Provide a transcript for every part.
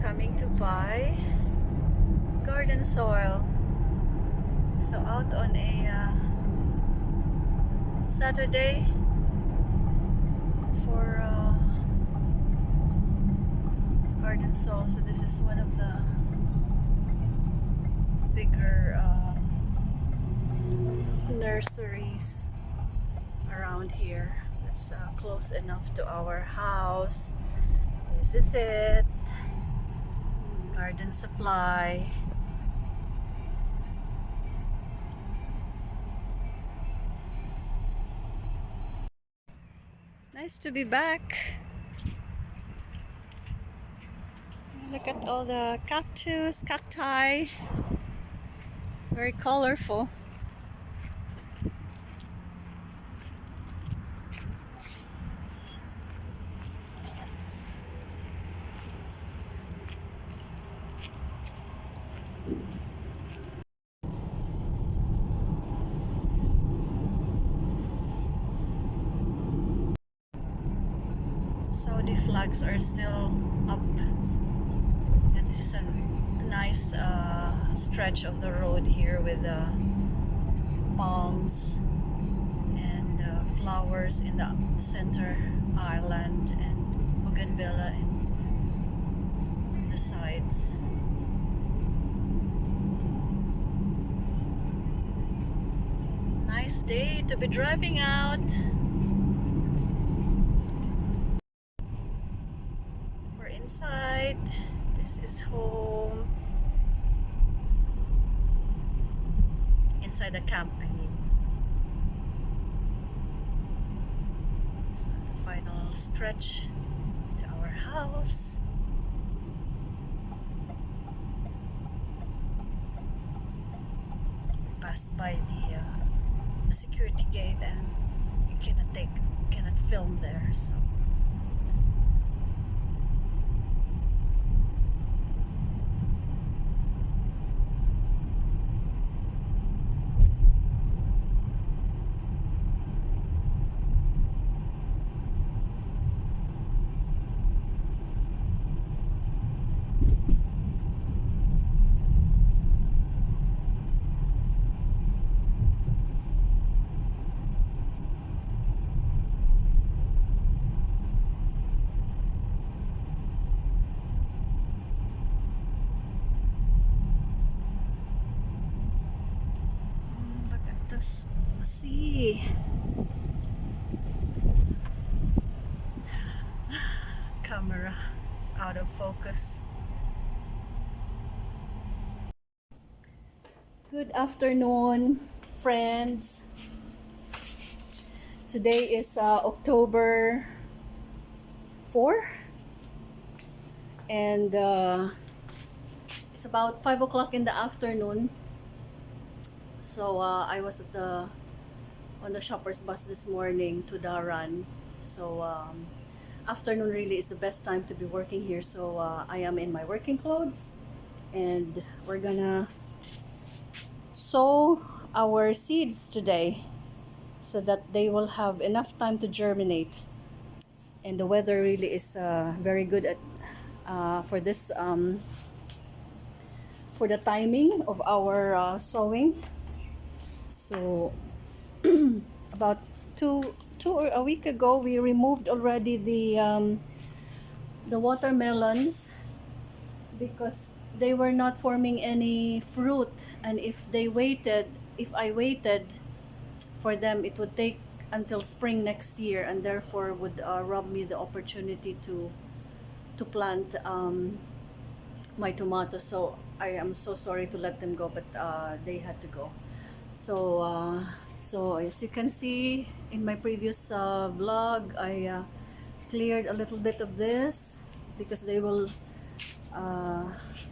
coming to buy garden soil. So out on a Saturday for garden soil. So this is one of the bigger nurseries around here. It's close enough to our house. This is it. Garden supply. Nice to be back. Look at all the cacti. Very colorful. Saudi flags are still up. And this is a nice stretch of the road here with palms and flowers in the center island and bougainvillea in the sides. Nice day to be driving out. Inside. This is home. Inside the camp, I mean. So the final stretch to our house. We passed by the security gate and you cannot film there, so see. Camera is out of focus. Good afternoon, friends. Today is October 4 and it's about 5 o'clock in the afternoon. So I was on the shopper's bus this morning to Daran. So afternoon really is the best time to be working here. So I am in my working clothes and we're gonna sow our seeds today so that they will have enough time to germinate. And the weather really is very good at for this for the timing of our sowing. So about two or a week ago, we removed already the watermelons because they were not forming any fruit, and if I waited for them, it would take until spring next year, and therefore would rob me the opportunity to plant my tomatoes. So I am so sorry to let them go, but they had to go. So as you can see in my previous vlog, I cleared a little bit of this because they will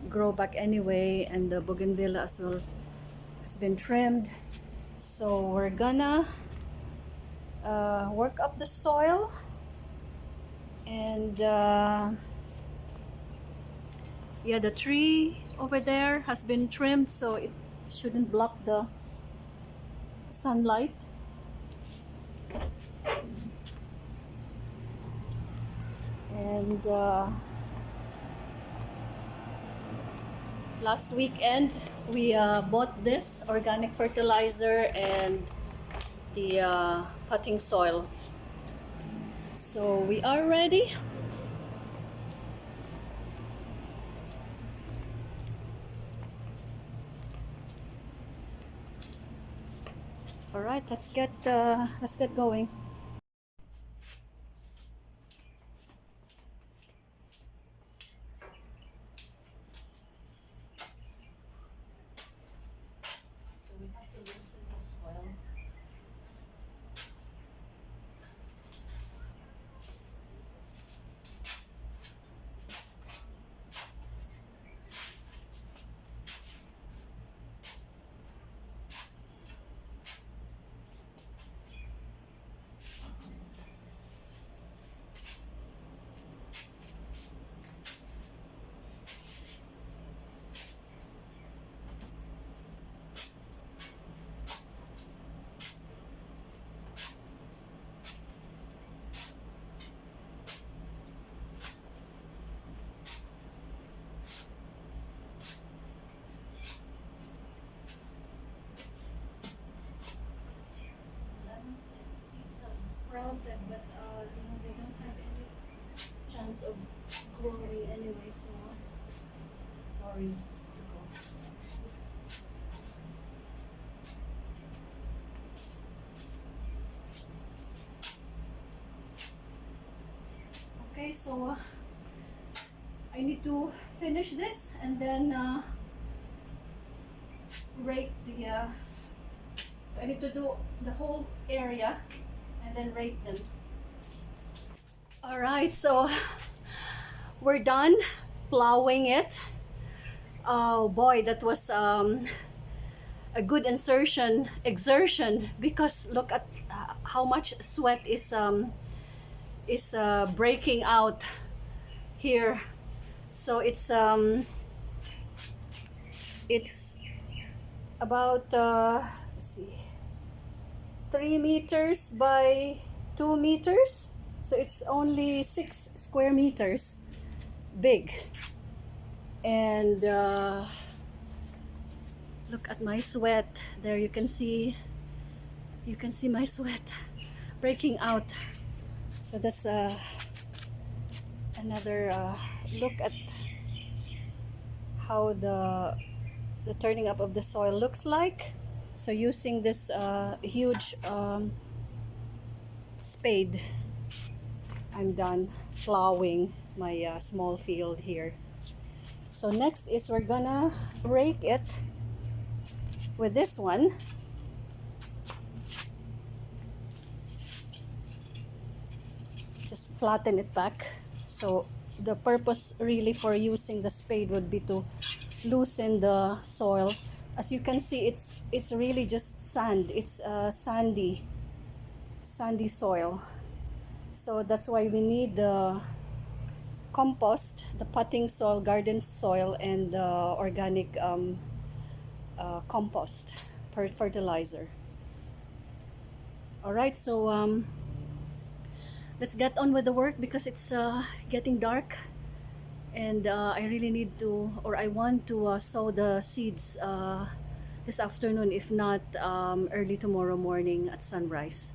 grow back anyway, and the bougainvillea as well has been trimmed. So we're gonna work up the soil, and yeah, the tree over there has been trimmed so it shouldn't block the sunlight. And Last weekend, we bought this organic fertilizer and the potting soil. So we are ready. All right, let's get going. So we have to loosen the soil. Seeds have sprouted, but they don't have any chance of growing anyway. So sorry. Okay, so I need to finish this and then rake the. So I need to do the whole area and then rake them. All right, so we're done plowing it. Oh boy, that was a good exertion, because look at how much sweat is breaking out here. So it's about let's see, 3 meters by 2 meters. So it's only 6 square meters big. And look at my sweat there. You can see my sweat breaking out. So that's another look at how the turning up of the soil looks like. So using this huge spade, I'm done plowing my small field here. So next is we're gonna rake it with this one. Just flatten it back. So the purpose really for using the spade would be to loosen the soil. As you can see, it's really just sand. It's sandy soil. So that's why we need the compost, the potting soil, garden soil, and the organic compost fertilizer. All right, so let's get on with the work, because it's getting dark, and I really need to, or I want to sow the seeds this afternoon, if not early tomorrow morning at sunrise.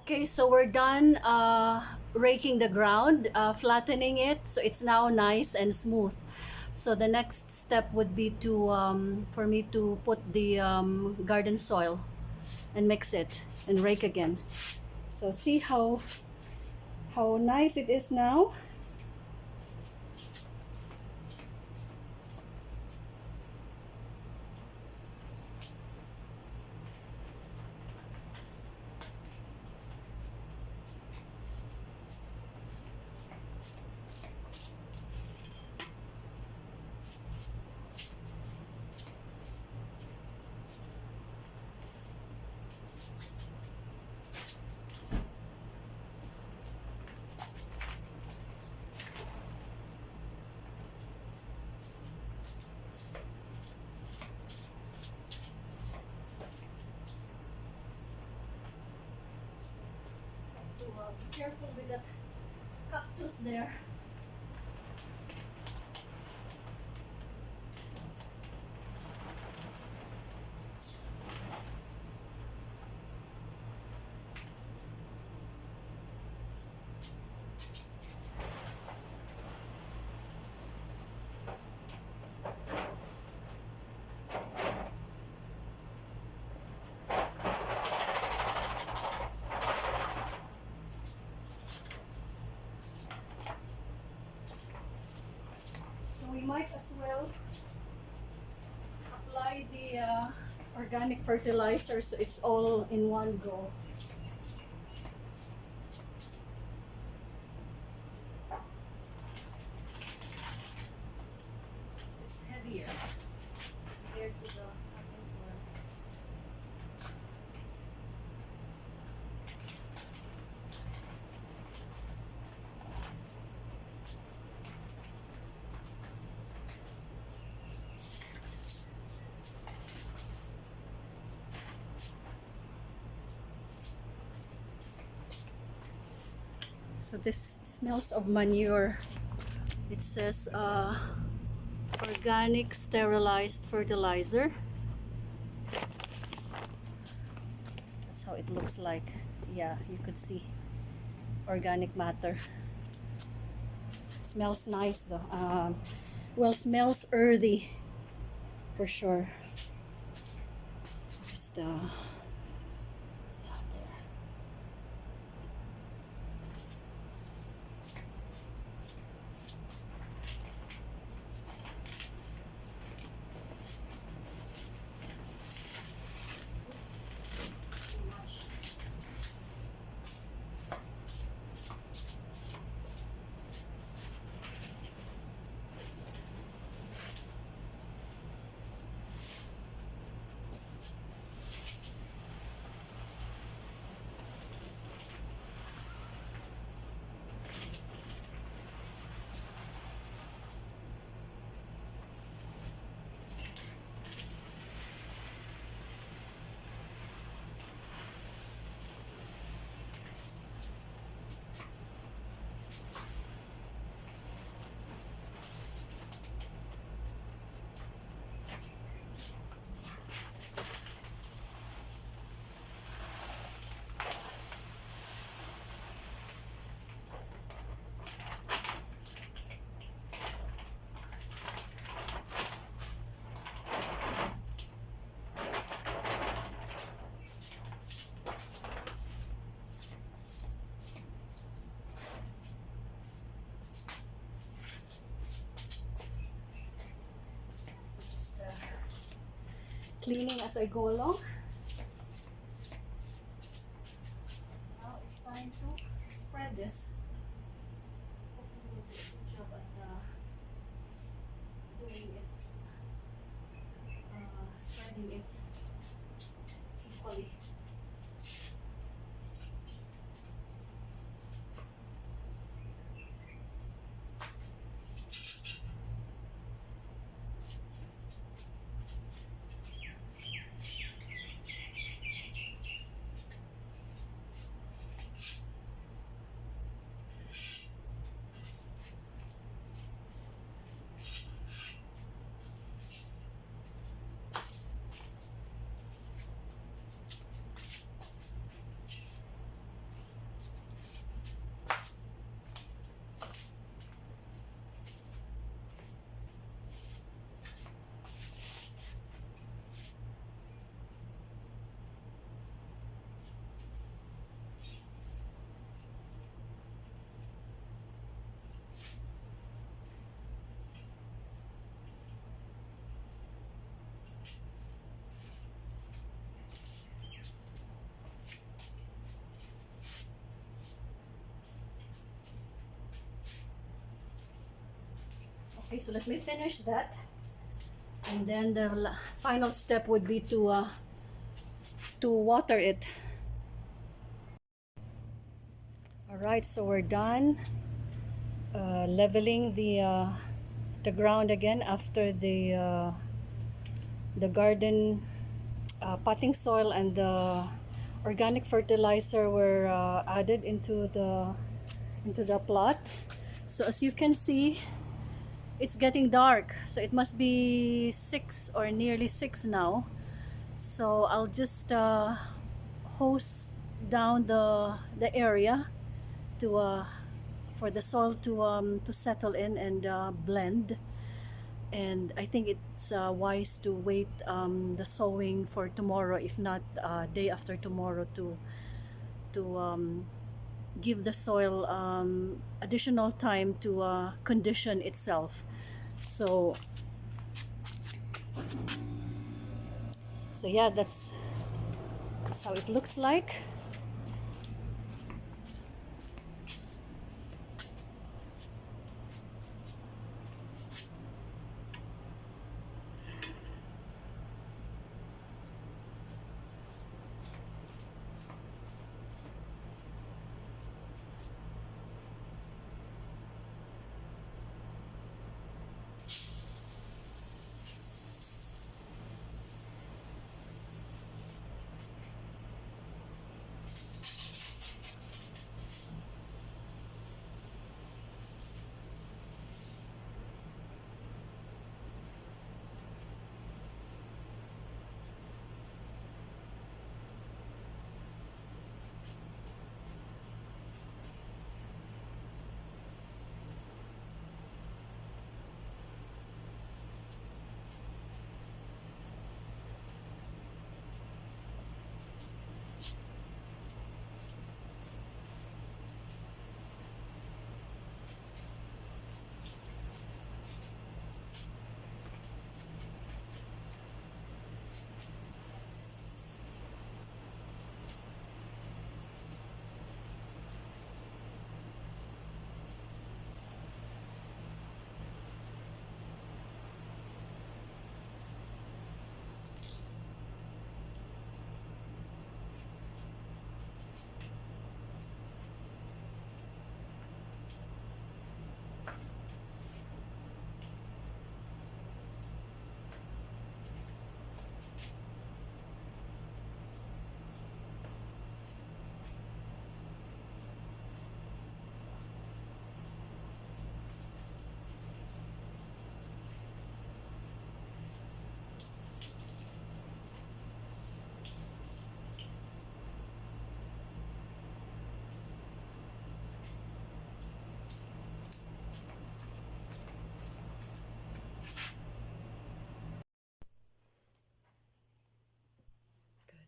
Okay, so we're done raking the ground, flattening it, so it's now nice and smooth. So the next step would be to for me to put the garden soil and mix it and rake again. So see how nice it is now. Be careful with that cactus there. So we might as well apply the organic fertilizer so it's all in one go. This is heavier compared to the other soil. So this smells of manure. It says organic sterilized fertilizer. That's how it looks like. Yeah, you could see organic matter. It smells nice though. Well, smells earthy for sure. Just yeah, there. Too much. So just cleaning as I go along. Now it's time to spread this. Hopefully we'll do a good job at doing it, spreading it equally. Okay, so let me finish that. And then the final step would be to water it. All right, so we're done leveling the ground again after the garden potting soil and the organic fertilizer were added into the plot. So as you can see, it's getting dark, so it must be 6 or nearly 6 now. So I'll just hose down the area to for the soil to settle in and blend. And I think it's wise to wait the sowing for tomorrow, if not day after tomorrow, to give the soil additional time to condition itself. So yeah, that's how it looks like.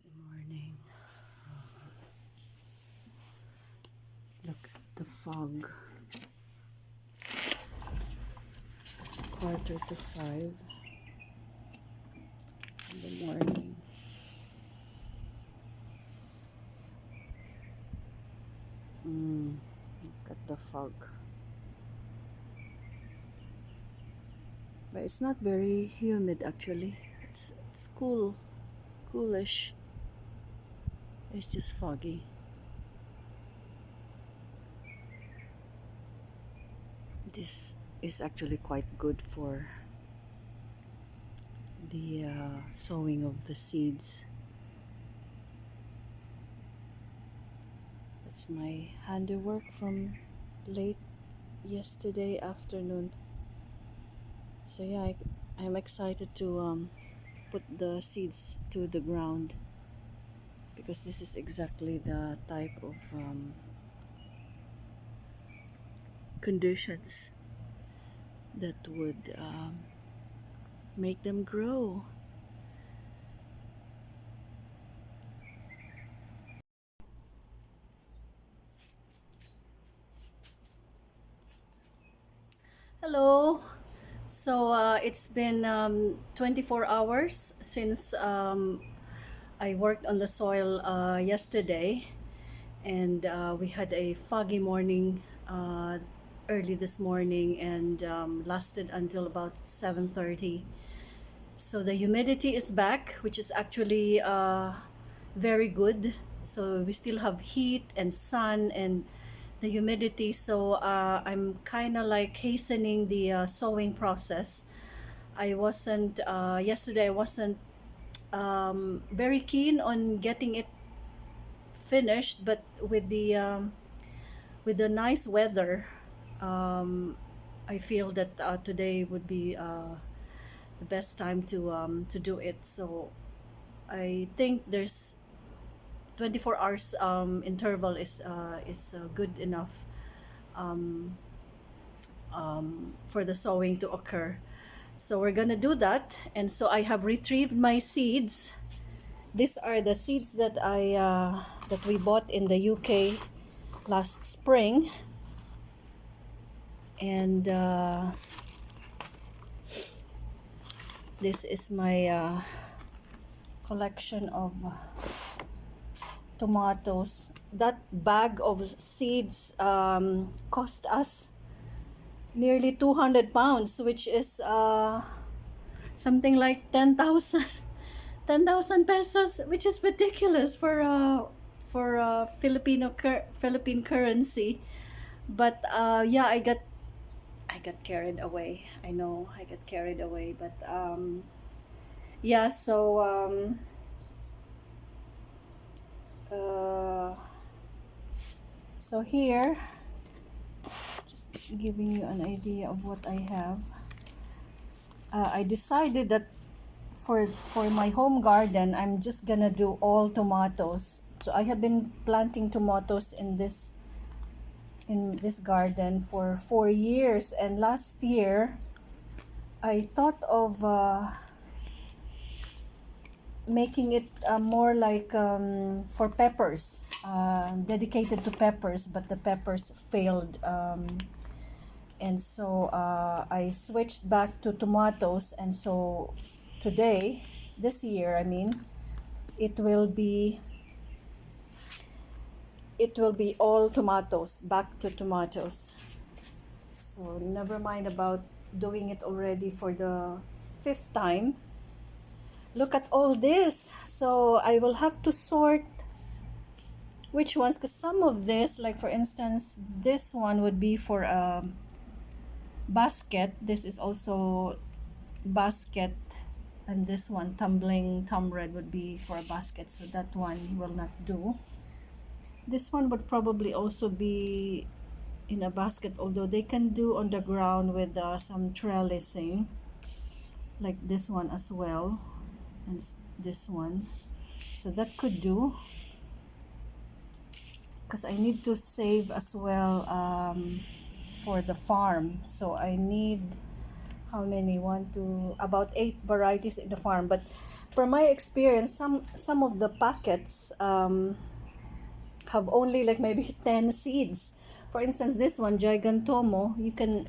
Good morning. Look at the fog. It's 4:45 in the morning. Look at the fog. But it's not very humid actually. It's cool, coolish. It's just foggy. This is actually quite good for the sowing of the seeds. That's my handiwork from late yesterday afternoon. So yeah, I'm excited to put the seeds to the ground, because this is exactly the type of conditions that would make them grow. Hello. So it's been 24 hours since I worked on the soil yesterday, and we had a foggy morning early this morning and lasted until about 7:30. So the humidity is back, which is actually very good. So we still have heat and sun and the humidity. So I'm kind of like hastening the sowing process. I wasn't yesterday. I wasn't very keen on getting it finished, but with the nice weather, I feel that today would be the best time to do it. So I think there's 24 hours interval is good enough for the sowing to occur. So we're gonna do that, and so I have retrieved my seeds. These are the seeds that that we bought in the UK last spring, and this is my collection of tomatoes. That bag of seeds cost us nearly 200 pounds, which is something like 10,000 10,000 pesos, which is ridiculous for Philippine currency. But yeah, I got carried away. I know I got carried away, but yeah. Uh, so here, just giving you an idea of what I have. I decided that for my home garden, I'm just gonna do all tomatoes. So I have been planting tomatoes in this garden for 4 years, and last year I thought of making it more like for peppers, dedicated to peppers, but the peppers failed, and so I switched back to tomatoes, and so today, this year, I mean, it will be all tomatoes, back to tomatoes. So never mind about doing it already for the 5th time. Look at all this. So I will have to sort which ones, because some of this, like for instance, this one would be for a basket. This is also basket, and this one, tumbling tom red, would be for a basket, so that one will not do. This one would probably also be in a basket, although they can do on the ground with some trellising, like this one as well, and this one. So that could do, because I need to save as well for the farm. So I need, how many? About 8 varieties in the farm. But from my experience, some of the packets have only like maybe 10 seeds. For instance, this one, Gigantomo, you can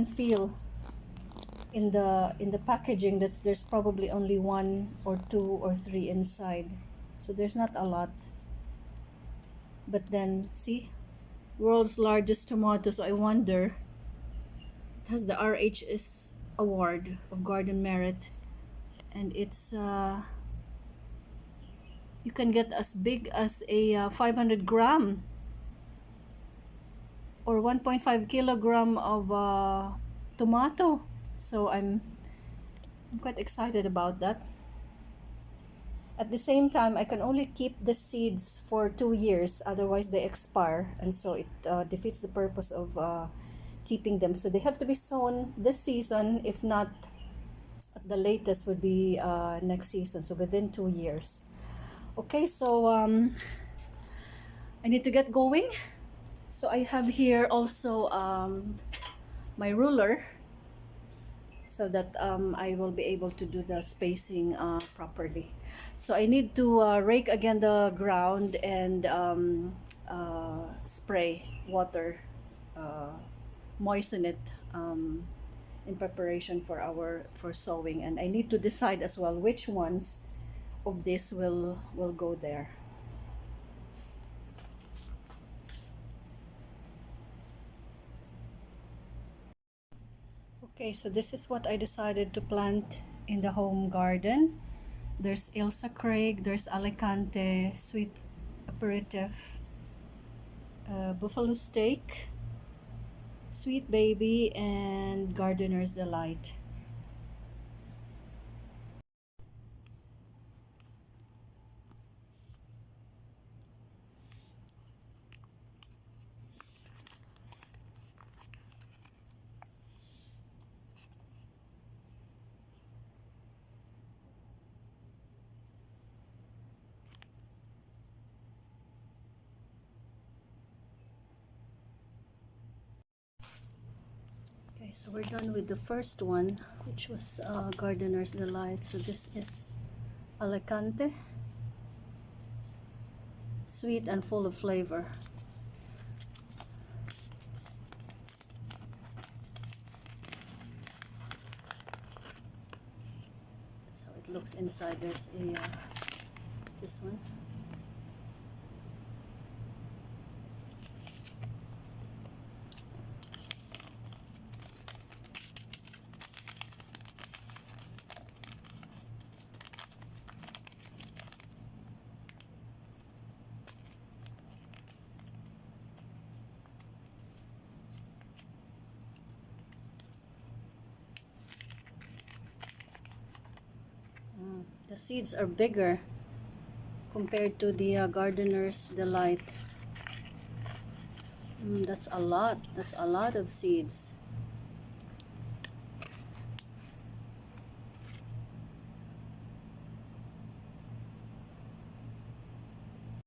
feel in the packaging that there's probably only 1 or 2 or 3 inside. So there's not a lot. But then, see, world's largest tomato. So I wonder, it has the RHS award of garden merit, and it's you can get as big as a 500 gram or 1.5 kilogram of tomato. So I'm quite excited about that. At the same time, I can only keep the seeds for 2 years, otherwise they expire, and so it defeats the purpose of keeping them. So they have to be sown this season, if not, at the latest would be next season, so within 2 years. Okay, so I need to get going. So I have here also my ruler, so that I will be able to do the spacing properly. So I need to rake again the ground and spray water, moisten it in preparation for sowing. And I need to decide as well which ones of this will go there. Okay, so this is what I decided to plant in the home garden. There's Ilsa Craig, there's Alicante, sweet aperitif, buffalo steak, sweet baby, and gardener's delight. Okay, so we're done with the first one, which was gardener's delight. So this is Alicante, sweet and full of flavor. So it looks inside. There's a this one. The seeds are bigger compared to the gardener's delight. That's a lot. That's a lot of seeds.